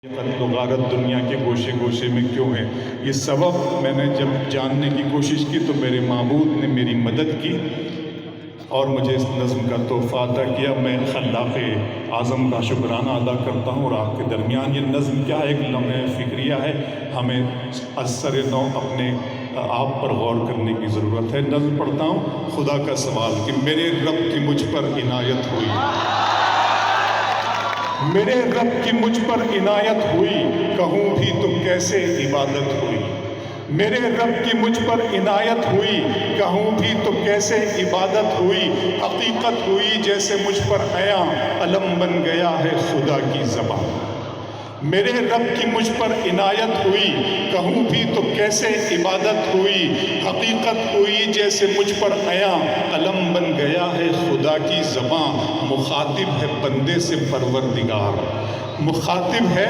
قتل و غارت دنیا کے گوشے گوشے میں کیوں ہے؟ یہ سبب میں نے جب جاننے کی کوشش کی تو میرے معبود نے میری مدد کی اور مجھے اس نظم کا تحفہ عطا کیا۔ میں خلاق اعظم کا شکرانہ ادا کرتا ہوں، اور آپ کے درمیان یہ نظم کیا ہے، ایک لمحہ فکریہ ہے، ہمیں از سر نو اپنے آپ پر غور کرنے کی ضرورت ہے۔ نظم پڑھتا ہوں۔ خدا کا سوال کہ میرے رب کی مجھ پر عنایت ہوئی، میرے رب کی مجھ پر عنایت ہوئی، کہوں بھی تو کیسے عبادت ہوئی۔ میرے رب کی مجھ پر عنایت ہوئی، کہوں بھی تو کیسے عبادت ہوئی۔ حقیقت ہوئی جیسے مجھ پر عیاں، علم بن گیا ہے خدا کی زبان۔ میرے رب کی مجھ پر عنایت ہوئی، کہوں بھی تو کیسے عبادت ہوئی۔ حقیقت ہوئی جیسے مجھ پر عیاں، قلم بن گیا ہے خدا کی زبان۔ مخاطب ہے بندے سے پروردگار، مخاطب ہے